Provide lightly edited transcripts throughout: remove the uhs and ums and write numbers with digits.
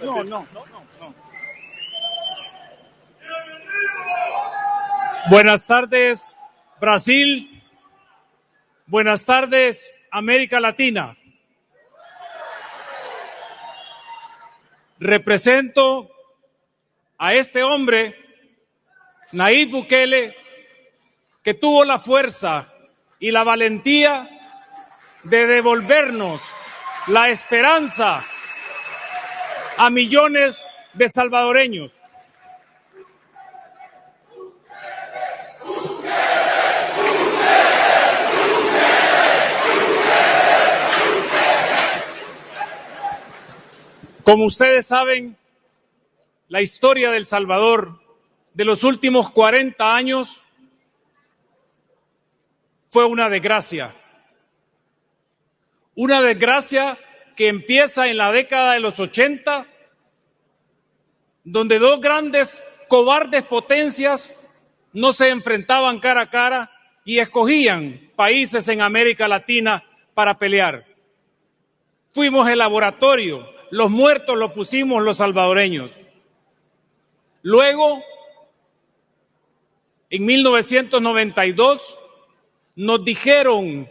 No. Buenas tardes, Brasil. Buenas tardes, América Latina. Represento a este hombre, Nayib Bukele, que tuvo la fuerza y la valentía de devolvernos la esperanza a millones de salvadoreños. Como ustedes saben, la historia de El Salvador de los últimos 40 años fue una desgracia. Una desgracia que empieza en la década de los 80, donde dos grandes cobardes potencias no se enfrentaban cara a cara y escogían países en América Latina para pelear. Fuimos el laboratorio, los muertos los pusimos los salvadoreños. Luego, en 1992, nos dijeron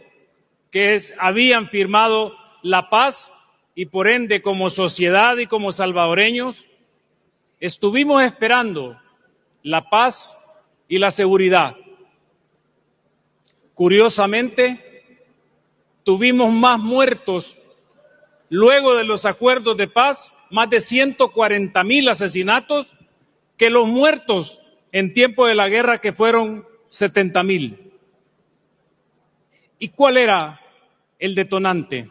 que habían firmado la paz y por ende como sociedad y como salvadoreños estuvimos esperando la paz y la seguridad. Curiosamente, tuvimos más muertos luego de los acuerdos de paz, más de 140,000 asesinatos, que los muertos en tiempo de la guerra, que fueron 70,000. ¿Y cuál era el detonante?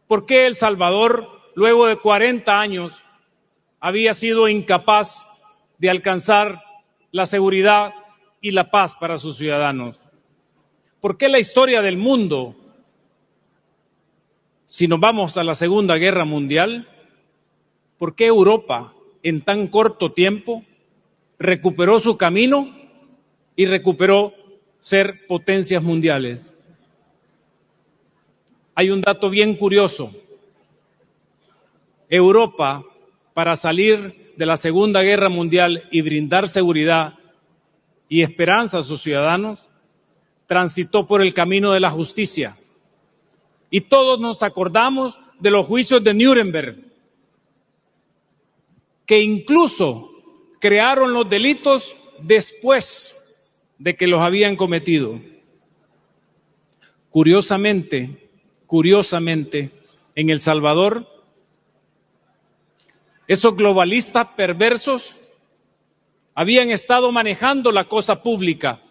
¿Por qué El Salvador, luego de 40 años, había sido incapaz de alcanzar la seguridad y la paz para sus ciudadanos? ¿Por qué la historia del mundo, si nos vamos a la Segunda Guerra Mundial, por qué Europa en tan corto tiempo recuperó su camino y recuperó ser potencias mundiales? Hay un dato bien curioso. Europa, para salir de la Segunda Guerra Mundial y brindar seguridad y esperanza a sus ciudadanos, transitó por el camino de la justicia. Y todos nos acordamos de los juicios de Nuremberg, que incluso crearon los delitos después de que los habían cometido. Curiosamente, en El Salvador, esos globalistas perversos habían estado manejando la cosa pública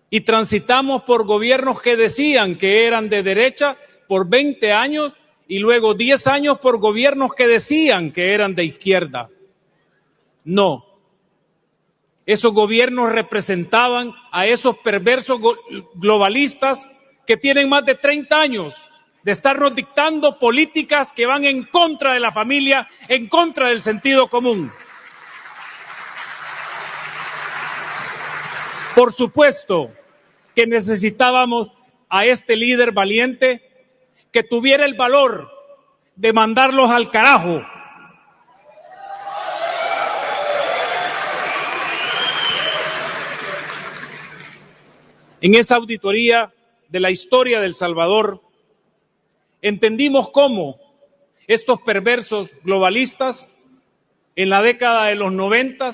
y transitamos por gobiernos que decían que eran de derecha por 20 años y luego 10 años por gobiernos que decían que eran de izquierda. No, esos gobiernos representaban a esos perversos globalistas que tienen más de 30 años de estarnos dictando políticas que van en contra de la familia, en contra del sentido común. Por supuesto que necesitábamos a este líder valiente que tuviera el valor de mandarlos al carajo. En esa auditoría de la historia de El Salvador, entendimos cómo estos perversos globalistas en la década de los 90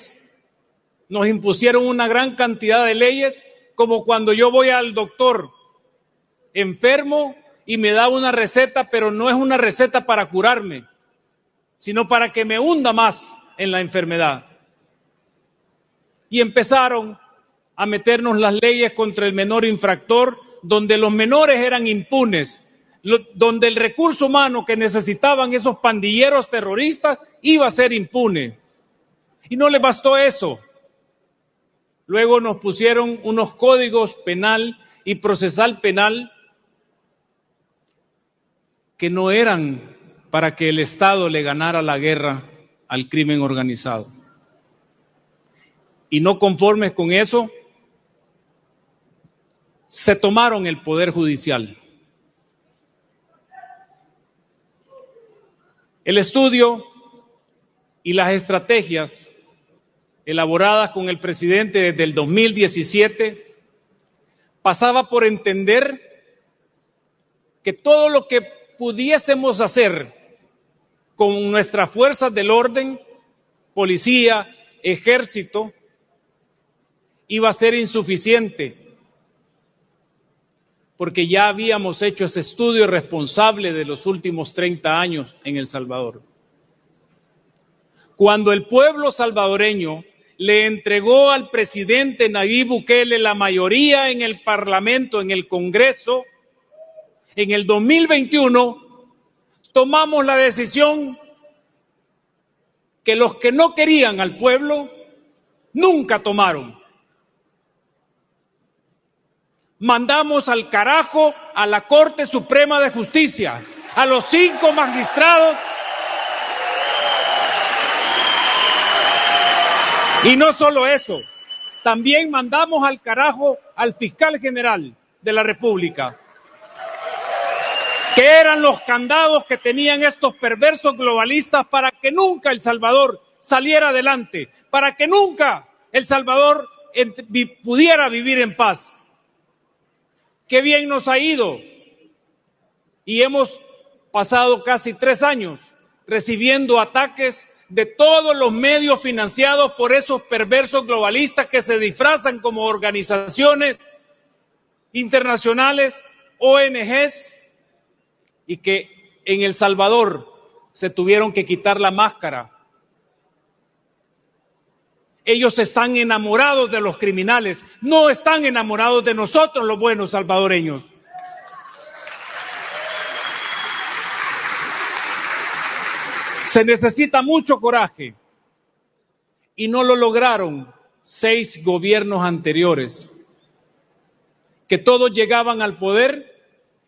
nos impusieron una gran cantidad de leyes, como cuando yo voy al doctor enfermo y me da una receta, pero no es una receta para curarme, sino para que me hunda más en la enfermedad. Y empezaron a meternos las leyes contra el menor infractor, donde los menores eran impunes, donde el recurso humano que necesitaban esos pandilleros terroristas iba a ser impune. Y no les bastó eso. Luego nos pusieron unos códigos penal y procesal penal que no eran para que el Estado le ganara la guerra al crimen organizado. Y no conformes con eso, se tomaron el Poder Judicial. El estudio y las estrategias elaboradas con el presidente desde el 2017 pasaba por entender que todo lo que pudiésemos hacer con nuestras fuerzas del orden, policía, ejército, iba a ser insuficiente, porque ya habíamos hecho ese estudio responsable de los últimos 30 años en El Salvador. Cuando el pueblo salvadoreño le entregó al presidente Nayib Bukele la mayoría en el Parlamento, en el Congreso, en el 2021, tomamos la decisión que los que no querían al pueblo nunca tomaron. Mandamos al carajo a la Corte Suprema de Justicia, a los 5 magistrados. Y no solo eso, también mandamos al carajo al fiscal general de la República, que eran los candados que tenían estos perversos globalistas para que nunca El Salvador saliera adelante, para que nunca El Salvador pudiera vivir en paz. Qué bien nos ha ido, y hemos pasado casi 3 años recibiendo ataques de todos los medios financiados por esos perversos globalistas que se disfrazan como organizaciones internacionales, ONGs, y que en El Salvador se tuvieron que quitar la máscara. Ellos están enamorados de los criminales, no están enamorados de nosotros los buenos salvadoreños. Se necesita mucho coraje y no lo lograron 6 gobiernos anteriores, que todos llegaban al poder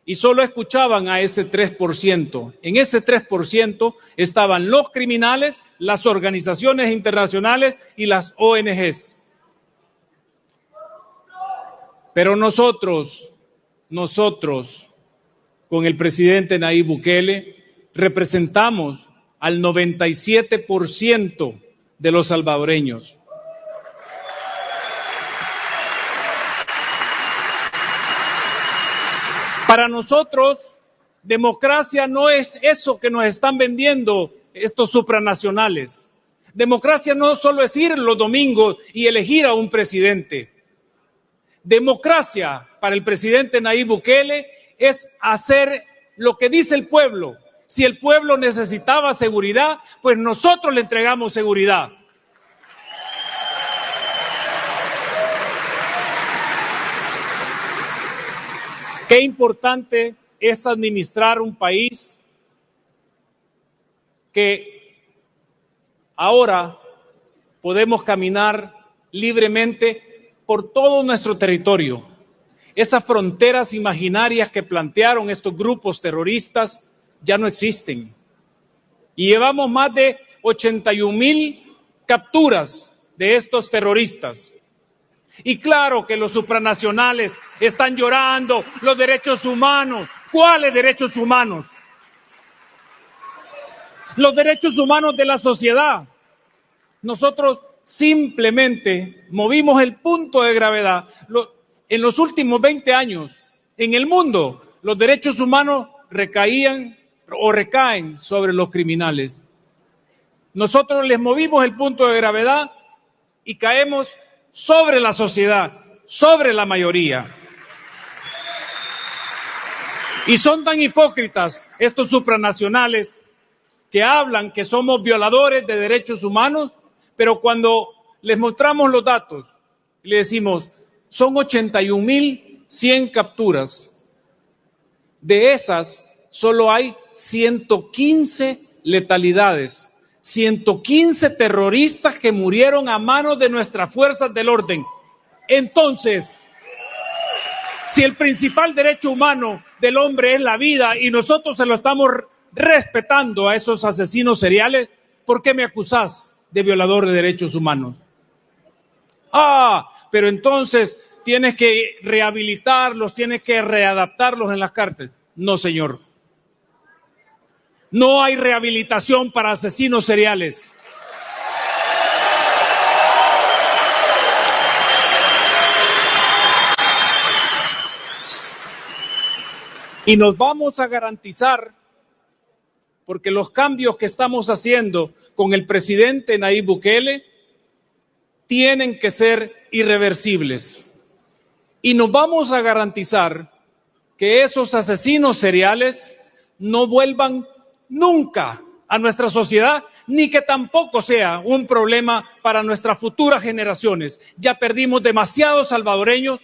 y solo escuchaban a ese 3%. En ese 3% estaban los criminales, las organizaciones internacionales y las ONGs. Pero nosotros, con el presidente Nayib Bukele, representamos al 97% de los salvadoreños. Para nosotros, democracia no es eso que nos están vendiendo estos supranacionales. Democracia no solo es ir los domingos y elegir a un presidente. Democracia para el presidente Nayib Bukele es hacer lo que dice el pueblo. Si el pueblo necesitaba seguridad, pues nosotros le entregamos seguridad. Qué importante es administrar un país que ahora podemos caminar libremente por todo nuestro territorio. Esas fronteras imaginarias que plantearon estos grupos terroristas ya no existen. Y llevamos más de 81,000 capturas de estos terroristas. Y claro que los supranacionales están llorando los derechos humanos. ¿Cuáles derechos humanos? Los derechos humanos de la sociedad. Nosotros simplemente movimos el punto de gravedad. En los últimos 20 años, en el mundo, los derechos humanos recaen sobre los criminales. Nosotros les movimos el punto de gravedad y caemos sobre la sociedad, sobre la mayoría. Y son tan hipócritas estos supranacionales que hablan que somos violadores de derechos humanos, pero cuando les mostramos los datos, le decimos, son 81,100 capturas. De esas, solo hay 115 letalidades. 115 terroristas que murieron a manos de nuestras fuerzas del orden. Entonces, si el principal derecho humano del hombre es la vida y nosotros se lo estamos respetando a esos asesinos seriales, ¿por qué me acusás de violador de derechos humanos? Pero entonces tienes que rehabilitarlos, tienes que readaptarlos en las cárceles. No, señor. No hay rehabilitación para asesinos seriales. Y nos vamos a garantizar, porque los cambios que estamos haciendo con el presidente Nayib Bukele tienen que ser irreversibles. Y nos vamos a garantizar que esos asesinos seriales no vuelvan nunca a nuestra sociedad, ni que tampoco sea un problema para nuestras futuras generaciones. Ya perdimos demasiados salvadoreños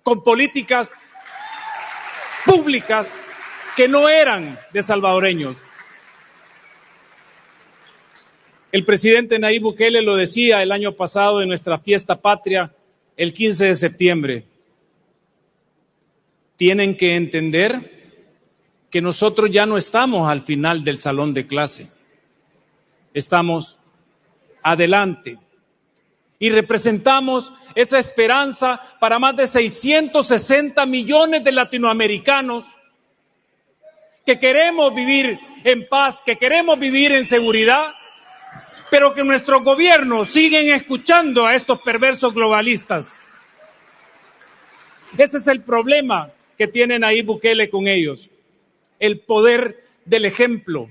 con políticas públicas que no eran de salvadoreños. El presidente Nayib Bukele lo decía el año pasado en nuestra fiesta patria, el 15 de septiembre. Tienen que entender que nosotros ya no estamos al final del salón de clase. Estamos adelante y representamos esa esperanza para más de 660 millones de latinoamericanos que queremos vivir en paz, que queremos vivir en seguridad, pero que nuestros gobiernos siguen escuchando a estos perversos globalistas. Ese es el problema que tiene Nayib Bukele con ellos, el poder del ejemplo.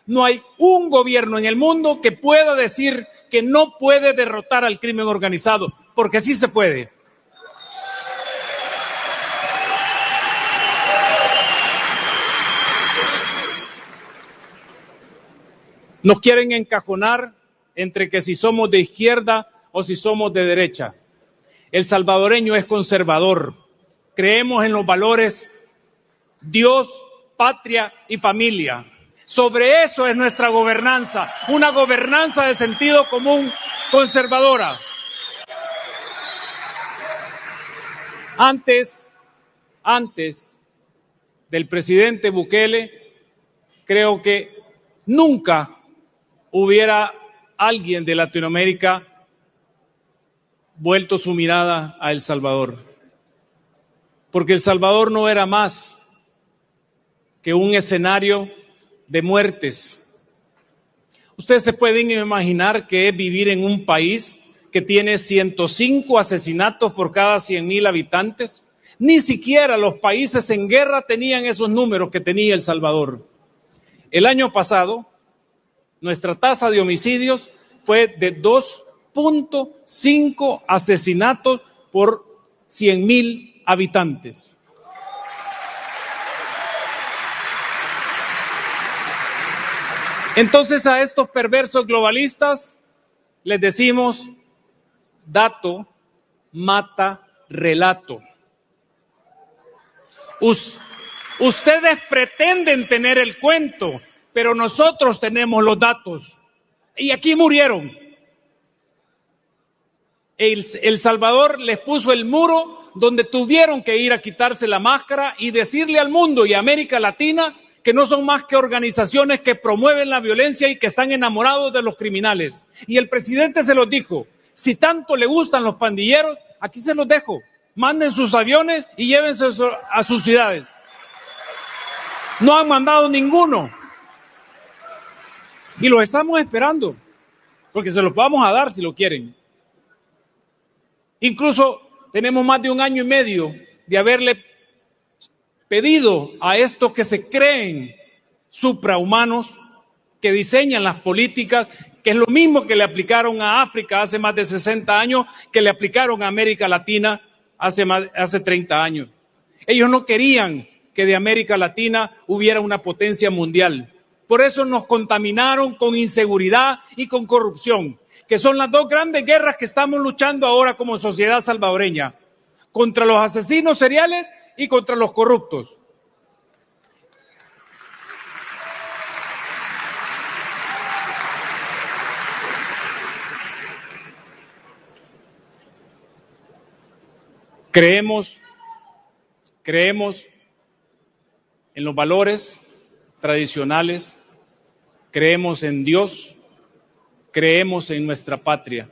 No hay un gobierno en el mundo que pueda decir que no puede derrotar al crimen organizado, porque sí se puede. Nos quieren encajonar entre que si somos de izquierda o si somos de derecha. El salvadoreño es conservador. Creemos en los valores Dios, patria y familia. Sobre eso es nuestra gobernanza, una gobernanza de sentido común conservadora. Antes del presidente Bukele, creo que nunca hubiera alguien de Latinoamérica vuelto su mirada a El Salvador, porque El Salvador no era más que un escenario de muertes. Ustedes se pueden imaginar que es vivir en un país que tiene 105 asesinatos por cada 100,000 habitantes. Ni siquiera los países en guerra tenían esos números que tenía El Salvador. El año pasado, nuestra tasa de homicidios fue de 2.5 asesinatos por 100,000 habitantes. Entonces a estos perversos globalistas les decimos, dato mata relato. Ustedes pretenden tener el cuento, pero nosotros tenemos los datos. Y aquí murieron. El Salvador les puso el muro donde tuvieron que ir a quitarse la máscara y decirle al mundo y a América Latina que no son más que organizaciones que promueven la violencia y que están enamorados de los criminales. Y el presidente se los dijo, si tanto le gustan los pandilleros, aquí se los dejo, manden sus aviones y llévense a sus ciudades. No han mandado ninguno. Y los estamos esperando, porque se los vamos a dar si lo quieren. Incluso tenemos más de 1 año y medio de haberle pedido a estos que se creen suprahumanos, que diseñan las políticas, que es lo mismo que le aplicaron a África hace más de 60 años, que le aplicaron a América Latina hace 30 años. Ellos no querían que de América Latina hubiera una potencia mundial. Por eso nos contaminaron con inseguridad y con corrupción, que son las dos grandes guerras que estamos luchando ahora como sociedad salvadoreña, contra los asesinos seriales y contra los corruptos. Creemos en los valores tradicionales, creemos en Dios, creemos en nuestra patria.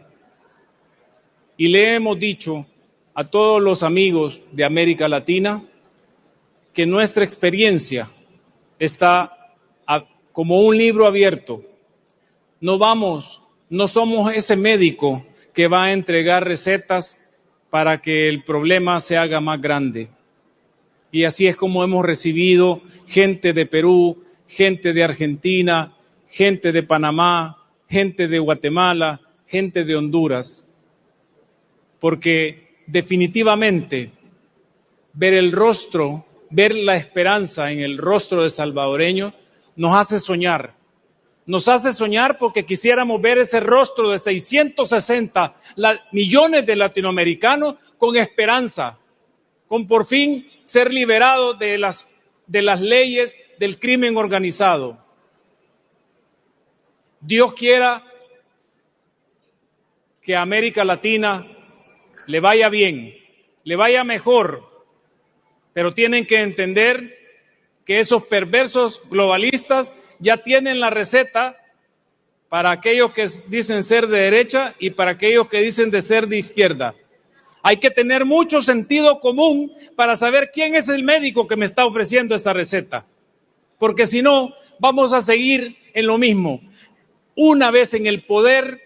Y le hemos dicho a todos los amigos de América Latina que nuestra experiencia está como un libro abierto. No somos ese médico que va a entregar recetas para que el problema se haga más grande. Y así es como hemos recibido gente de Perú, gente de Argentina, gente de Panamá, gente de Guatemala, gente de Honduras. Porque definitivamente ver la esperanza en el rostro de salvadoreño nos hace soñar. Nos hace soñar porque quisiéramos ver ese rostro de 660 millones de latinoamericanos con esperanza, con por fin ser liberados de las leyes del crimen organizado. Dios quiera que a América Latina le vaya bien, le vaya mejor, pero tienen que entender que esos perversos globalistas ya tienen la receta para aquellos que dicen ser de derecha y para aquellos que dicen de ser de izquierda. Hay que tener mucho sentido común para saber quién es el médico que me está ofreciendo esa receta, porque si no, vamos a seguir en lo mismo. Una vez en el poder,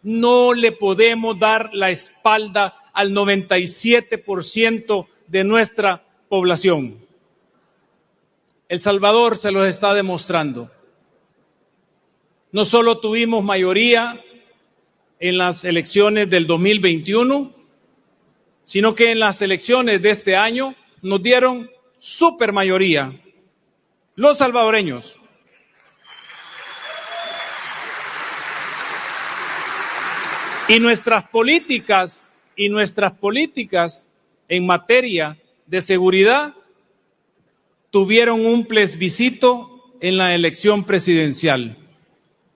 no le podemos dar la espalda al 97% de nuestra población. El Salvador se los está demostrando. No solo tuvimos mayoría en las elecciones del 2021, sino que en las elecciones de este año nos dieron supermayoría los salvadoreños. Y nuestras políticas en materia de seguridad tuvieron un plebiscito en la elección presidencial.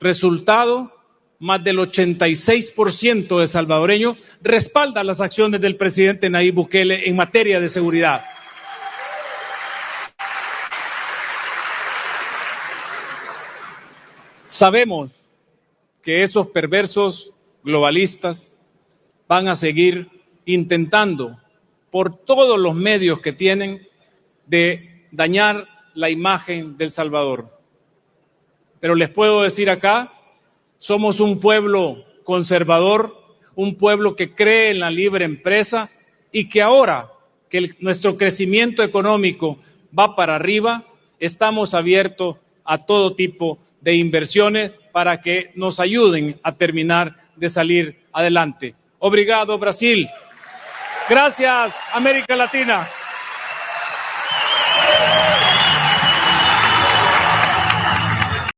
Resultado, más del 86% de salvadoreños respalda las acciones del presidente Nayib Bukele en materia de seguridad. Sabemos que esos perversos globalistas van a seguir intentando, por todos los medios que tienen, de dañar la imagen del Salvador. Pero les puedo decir acá, somos un pueblo conservador, un pueblo que cree en la libre empresa y que ahora que nuestro crecimiento económico va para arriba, estamos abiertos a todo tipo de inversiones para que nos ayuden a terminar de salir adelante. Obrigado, Brasil. Gracias, América Latina.